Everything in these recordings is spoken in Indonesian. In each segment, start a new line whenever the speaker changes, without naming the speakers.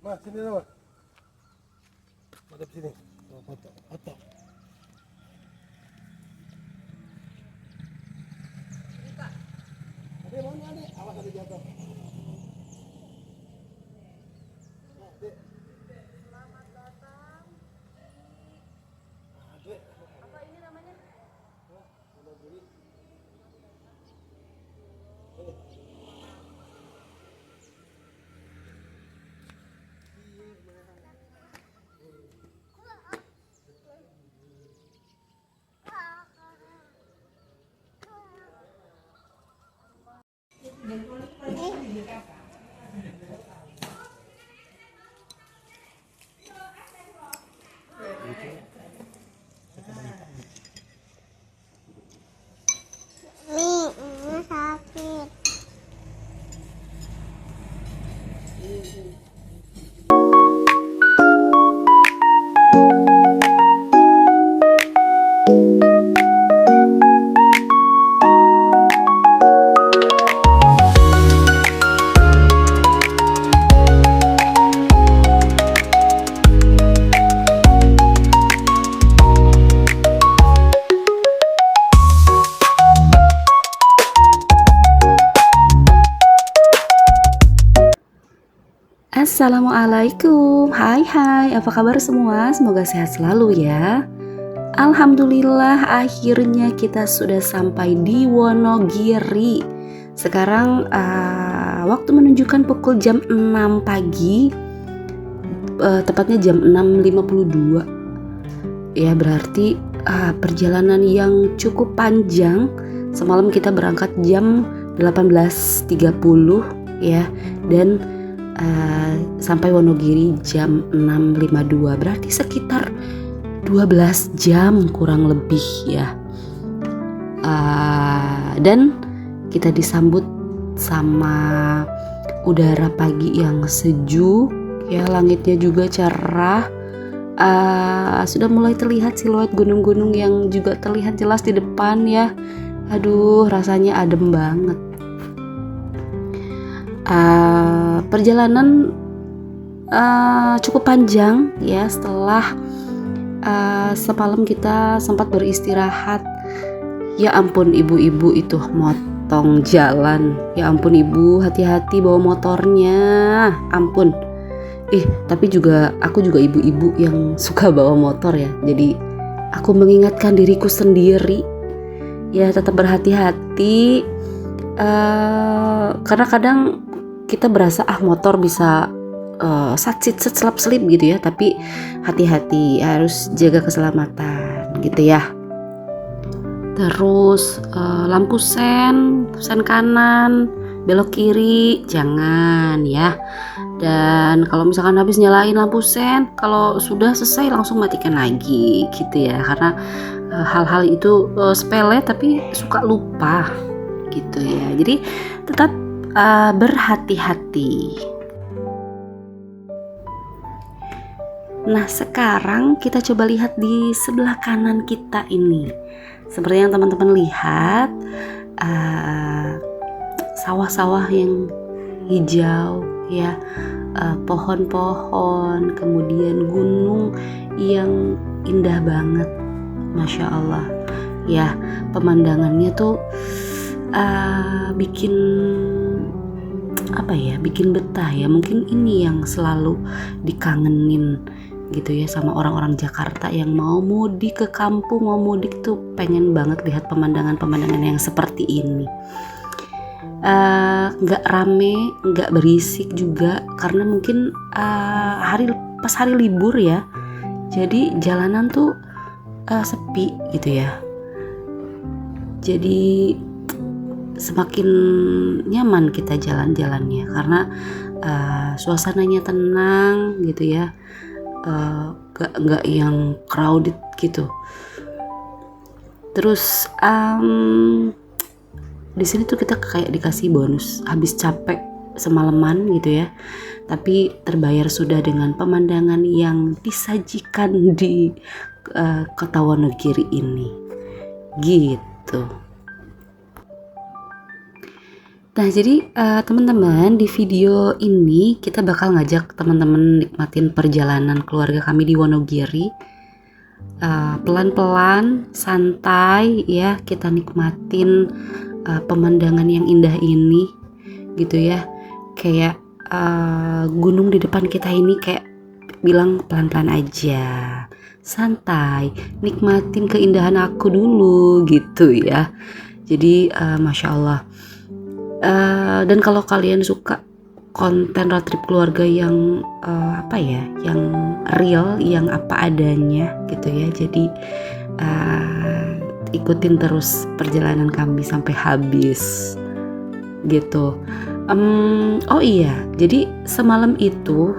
Mas, sini dong. Madep sini. Oh, foto, foto. Adek, mau nih, adek. Awas ada jatuh. Nah, adek.
Selamat datang di
Adek.
apa ini namanya?
Wonogiri.
Ini sakit.
Assalamualaikum, hai apa kabar semua? Semoga sehat selalu ya. Alhamdulillah akhirnya kita sudah sampai di Wonogiri. Sekarang waktu menunjukkan pukul jam 6 pagi, tepatnya jam 6.52. Ya berarti perjalanan yang cukup panjang. Semalam kita berangkat jam 18.30 ya, dan sampai Wonogiri jam 6.52, berarti sekitar 12 jam kurang lebih ya. Dan kita disambut sama udara pagi yang sejuk ya, langitnya juga cerah. Sudah mulai terlihat siluet gunung-gunung yang juga terlihat jelas di depan ya. Aduh, rasanya adem banget. Perjalanan cukup panjang ya. Setelah semalam kita sempat beristirahat. Ya ampun, ibu-ibu itu motong jalan. Ya ampun ibu, hati-hati bawa motornya. Ampun. Tapi aku juga ibu-ibu yang suka bawa motor ya. Jadi aku mengingatkan diriku sendiri ya, tetap berhati-hati. Karena kadang kita berasa motor bisa satsit selap-selip gitu ya, tapi hati-hati, harus jaga keselamatan gitu ya. Terus lampu sen kanan, belok kiri jangan ya. Dan kalau misalkan habis nyalain lampu sen, kalau sudah selesai langsung matikan lagi gitu ya, karena hal-hal itu sepele tapi suka lupa gitu ya. Jadi tetap berhati-hati. Nah sekarang kita coba lihat di sebelah kanan kita ini. Seperti yang teman-teman lihat, sawah-sawah yang hijau ya, pohon-pohon, kemudian gunung yang indah banget, Masya Allah ya. Pemandangannya tuh bikin bikin betah ya. Mungkin ini yang selalu dikangenin gitu ya sama orang-orang Jakarta yang mau mudik ke kampung, mau mudik tuh pengen banget lihat pemandangan-pemandangan yang seperti ini. Nggak rame, nggak berisik juga, karena mungkin pas hari libur ya, jadi jalanan tuh sepi gitu ya. Jadi semakin nyaman kita jalan-jalannya karena suasananya tenang gitu ya, nggak yang crowded gitu. Terus di sini tuh kita kayak dikasih bonus habis capek semalaman gitu ya, tapi terbayar sudah dengan pemandangan yang disajikan di kota Wonogiri ini gitu. Nah, jadi teman-teman, di video ini kita bakal ngajak teman-teman nikmatin perjalanan keluarga kami di Wonogiri. Pelan-pelan, santai ya, kita nikmatin pemandangan yang indah ini gitu ya. Kayak gunung di depan kita ini kayak bilang pelan-pelan aja, santai, nikmatin keindahan aku dulu gitu ya. Jadi Masya Allah. Dan kalau kalian suka konten road trip keluarga yang yang real, yang apa adanya gitu ya, jadi ikutin terus perjalanan kami sampai habis gitu. Oh iya, jadi semalam itu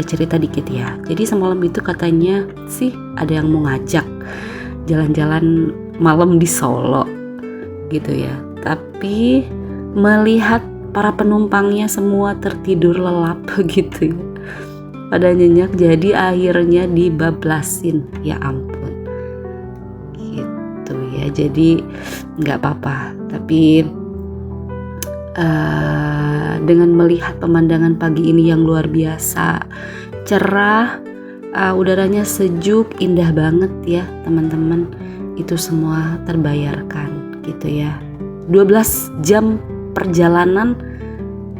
cerita dikit ya. Jadi semalam itu katanya sih ada yang mau ngajak jalan-jalan malam di Solo gitu ya, tapi melihat para penumpangnya semua tertidur lelap gitu ya, pada nyenyak, jadi akhirnya dibablasin. Ya ampun gitu ya. Jadi nggak apa-apa, tapi dengan melihat pemandangan pagi ini yang luar biasa cerah, udaranya sejuk, indah banget ya teman-teman, itu semua terbayarkan gitu ya. 12 jam perjalanan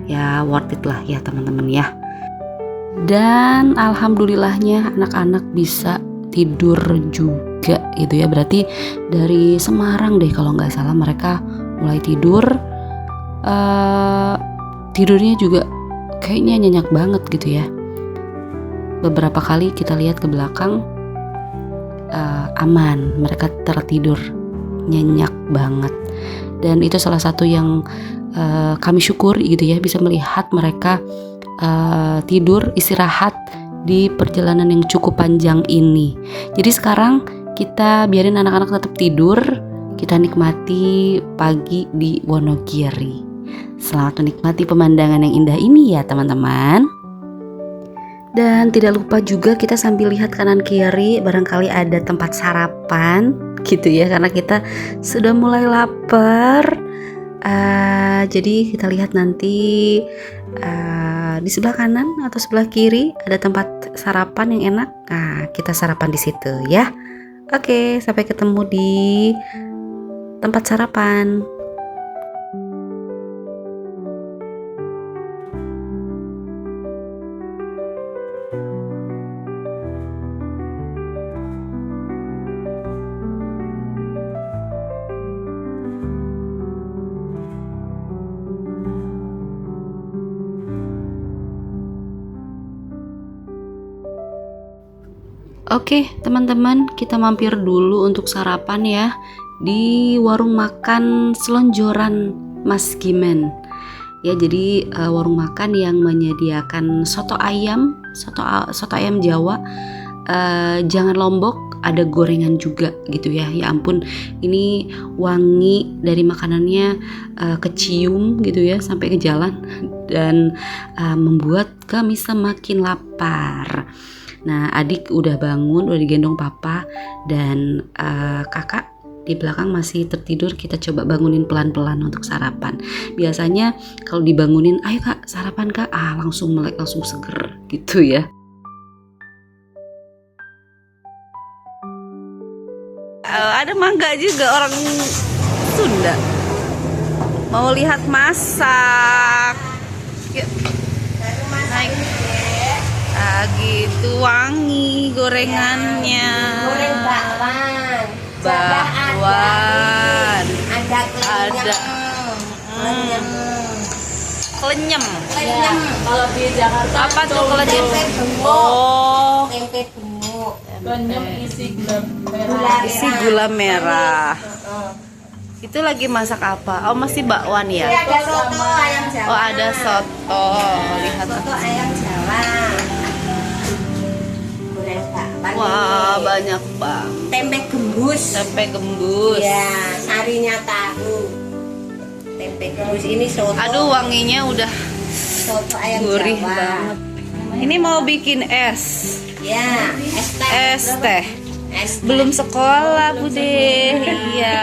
ya, worth it lah ya teman-teman ya. Dan alhamdulillahnya anak-anak bisa tidur juga gitu ya. Berarti dari Semarang deh kalau nggak salah mereka mulai tidur. Tidurnya juga kayaknya nyenyak banget gitu ya. Beberapa kali kita lihat ke belakang, aman, mereka tertidur nyenyak banget. Dan itu salah satu yang kami syukuri gitu ya, bisa melihat mereka tidur istirahat di perjalanan yang cukup panjang ini. Jadi sekarang kita biarin anak-anak tetap tidur, kita nikmati pagi di Wonogiri. Selamat menikmati pemandangan yang indah ini ya teman-teman. Dan tidak lupa juga kita sambil lihat kanan kiri, barangkali ada tempat sarapan gitu ya, karena kita sudah mulai lapar. Jadi kita lihat nanti di sebelah kanan atau sebelah kiri ada tempat sarapan yang enak. Nah, kita sarapan di situ ya. Oke, sampai ketemu di tempat sarapan. Oke teman-teman, kita mampir dulu untuk sarapan ya di warung makan Selonjoran Mas Gimen ya. Jadi warung makan yang menyediakan soto ayam Jawa, jangan lombok, ada gorengan juga gitu ya. Ya ampun, ini wangi dari makanannya kecium gitu ya sampai ke jalan, dan membuat kami semakin lapar. Nah, adik udah bangun, udah digendong papa, dan kakak di belakang masih tertidur. Kita coba bangunin pelan-pelan untuk sarapan. Biasanya kalau dibangunin, ayo kak sarapan kak, langsung melek, langsung seger gitu ya. Ada mangga juga orang Sunda. Mau lihat masak. Yuk. Naik. Gitu wangi gorengannya.
Goreng bakwan.
Bakwan.
Ada
Klenyem.
Kalau di Jakarta
Apa tuh klenyem?
Oh, tempe gemuk.
banyak isi gula merah.
Isi gula merah. Itu lagi masak apa? Oh, masih bakwan ya?
Ini ada soto ayam Jawa.
Oh, ada soto. Lihat.
Soto ayam Jawa. Goreng bakwan.
Wah, banyak banget.
Tempe gembus.
Tempe gembus.
Ya, sarinya tahu. Tempe gembus ini soto.
Aduh, wanginya udah
Soto ayam
gurih
Jawa.
banget. Ini mau bikin es.
Ya,
Es teh.
Es
Belum sekolah, Bude. Iya.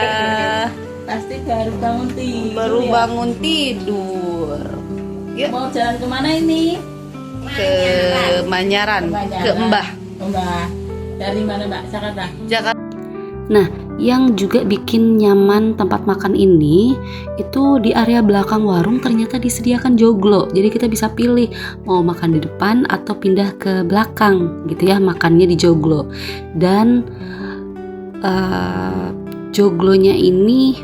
Pasti baru bangun tidur.
Baru
ya?
bangun tidur. Yuk
Mau jalan kemana ini?
ke Manyaran, ke Mbah.
Mbah. Dari mana Mbak? Jakarta.
Jakarta. Nah, yang juga bikin nyaman tempat makan ini itu di area belakang warung ternyata disediakan joglo. Jadi kita bisa pilih mau makan di depan atau pindah ke belakang gitu ya, makannya di joglo. Dan joglonya ini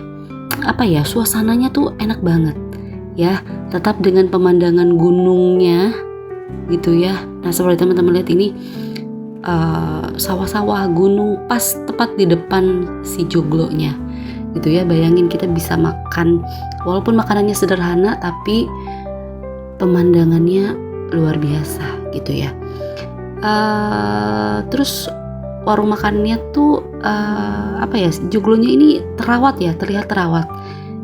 apa ya, suasananya tuh enak banget ya, tetap dengan pemandangan gunungnya gitu ya. Nah, seperti teman-teman lihat ini sawah-sawah, gunung pas tepat di depan si joglonya gitu ya. Bayangin kita bisa makan walaupun makanannya sederhana tapi pemandangannya luar biasa gitu ya. Terus warung makannya tuh apa ya, joglonya ini terawat ya, terlihat terawat,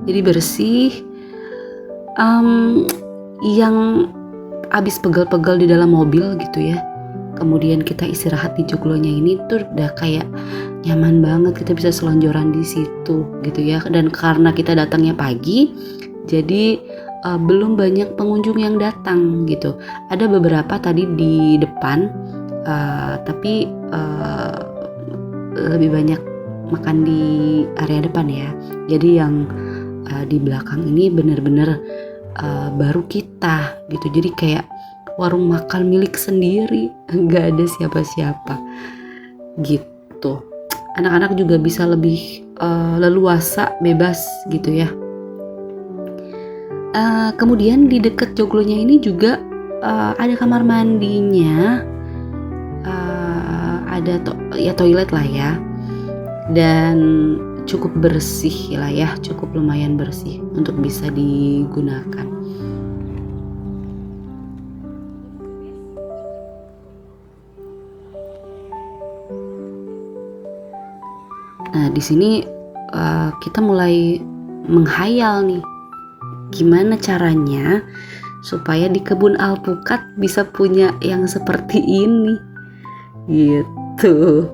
jadi bersih. Yang abis pegel-pegel di dalam mobil gitu ya, kemudian kita istirahat di joglonya ini tuh udah kayak nyaman banget, kita bisa selonjoran di situ gitu ya. Dan karena kita datangnya pagi, jadi belum banyak pengunjung yang datang gitu. Ada beberapa tadi di depan, tapi lebih banyak makan di area depan ya. Jadi yang di belakang ini bener-bener baru kita gitu. Jadi kayak warung makan milik sendiri, nggak ada siapa-siapa gitu. Anak-anak juga bisa lebih leluasa, bebas gitu ya. Kemudian di dekat joglonya ini juga ada kamar mandinya, ada toilet lah ya, dan cukup bersih lah ya, cukup lumayan bersih untuk bisa digunakan. Nah, di sini kita mulai menghayal nih, gimana caranya supaya di kebun alpukat bisa punya yang seperti ini, gitu.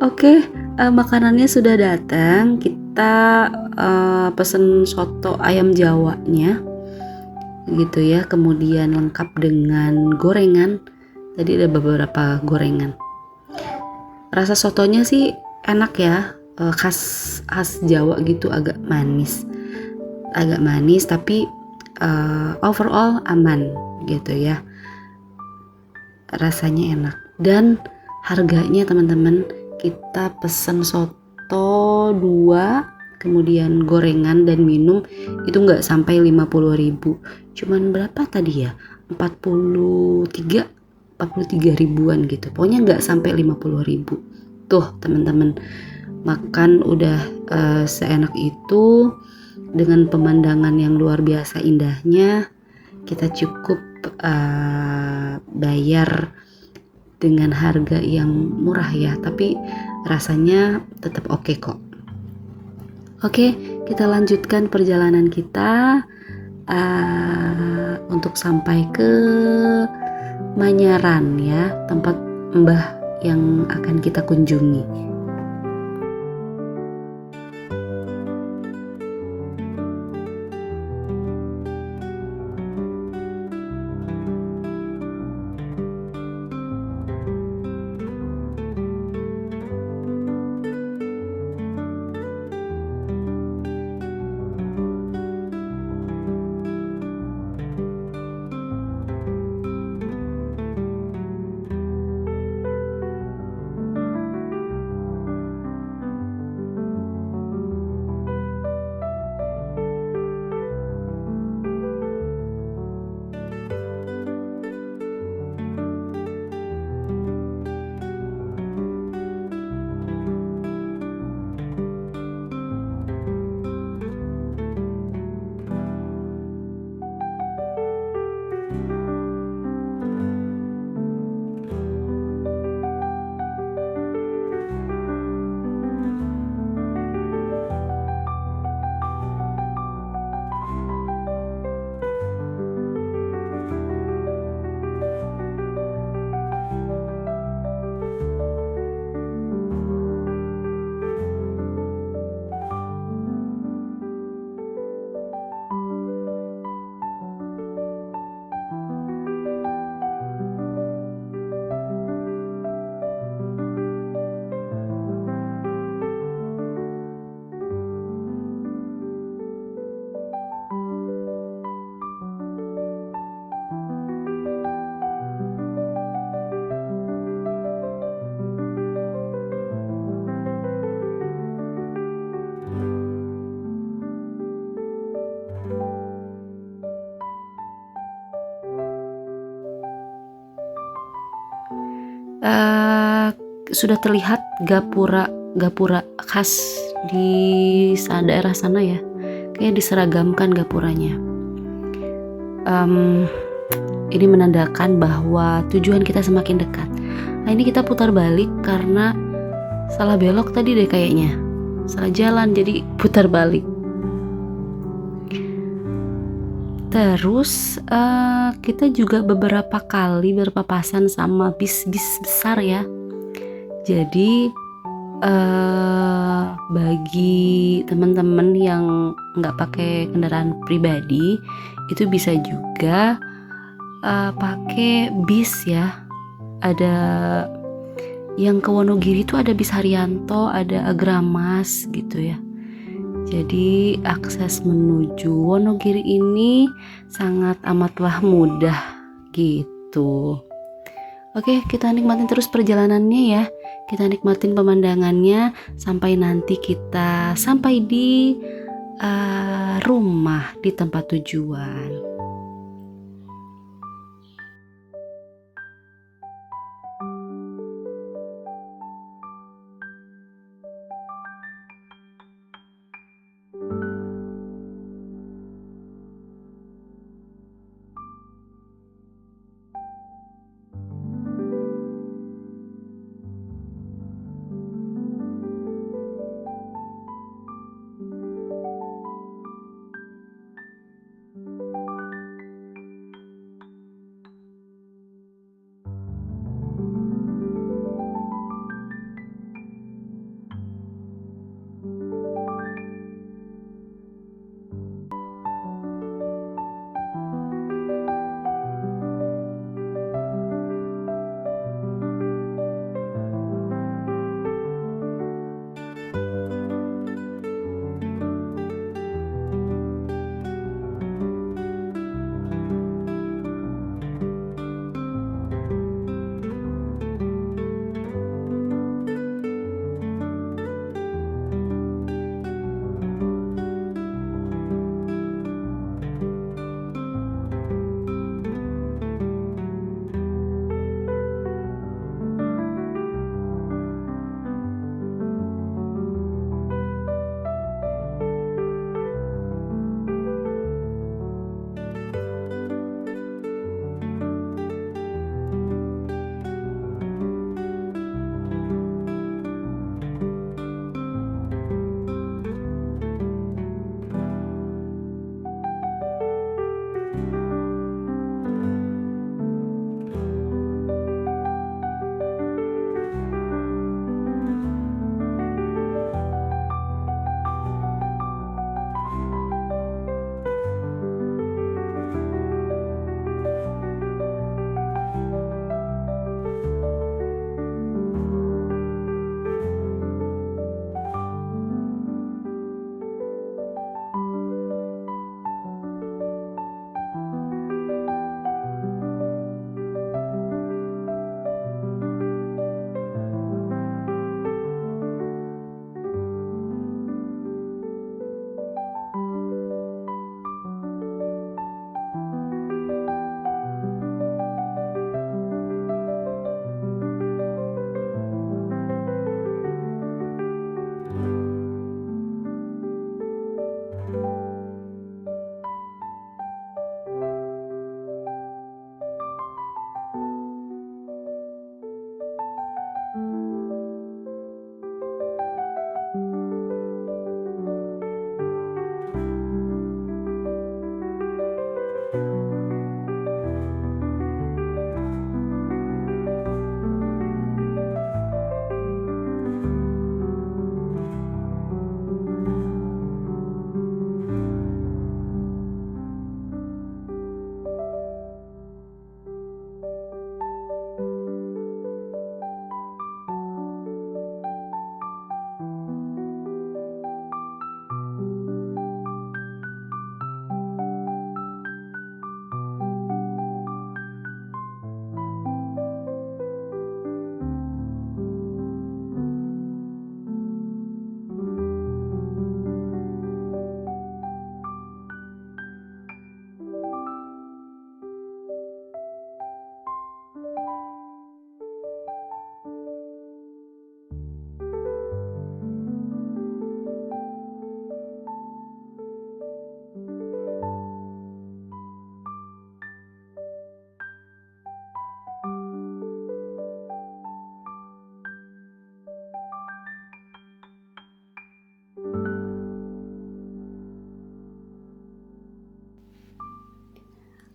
Oke, makanannya sudah datang. Kita pesen soto ayam Jawanya, gitu ya. Kemudian lengkap dengan gorengan. Tadi ada beberapa gorengan. Rasa sotonya sih enak ya. Khas Jawa gitu, agak manis tapi overall aman gitu ya, rasanya enak. Dan harganya teman-teman, kita pesen soto 2, kemudian gorengan dan minum itu nggak sampai 50.000, cuman berapa tadi ya, 43 ribuan gitu, pokoknya nggak sampai 50.000. Tuh teman-teman, makan udah seenak itu dengan pemandangan yang luar biasa indahnya. Kita cukup bayar dengan harga yang murah ya, tapi rasanya tetap oke kok. Oke, kita lanjutkan perjalanan kita untuk sampai ke Manyaran ya, tempat Mbah yang akan kita kunjungi. eh, sudah terlihat gapura khas di daerah sana ya, kayak diseragamkan gapuranya. Ini menandakan bahwa tujuan kita semakin dekat. Nah ini kita putar balik karena salah belok tadi deh kayaknya, salah jalan jadi putar balik. Terus kita juga beberapa kali berpapasan sama bis-bis besar ya. Jadi bagi teman-teman yang nggak pakai kendaraan pribadi itu bisa juga pakai bis ya. Ada yang ke Wonogiri itu ada bis Haryanto, ada Agramas gitu ya. Jadi akses menuju Wonogiri ini sangat amatlah mudah gitu. Oke, kita nikmatin terus perjalanannya ya. Kita nikmatin pemandangannya sampai nanti kita sampai di rumah di tempat tujuan.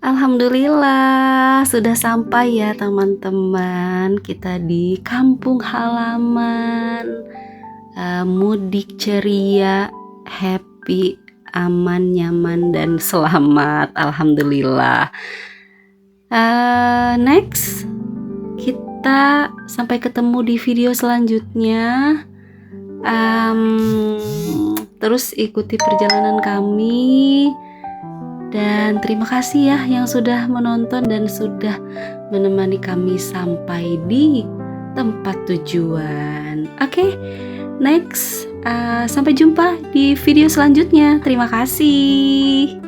Alhamdulillah sudah sampai ya teman-teman, kita di kampung halaman. Mudik ceria, happy, aman, nyaman, dan selamat. Alhamdulillah. Next, kita sampai ketemu di video selanjutnya. Terus ikuti perjalanan kami. Dan terima kasih ya yang sudah menonton dan sudah menemani kami sampai di tempat tujuan. Oke, next. Sampai jumpa di video selanjutnya. Terima kasih.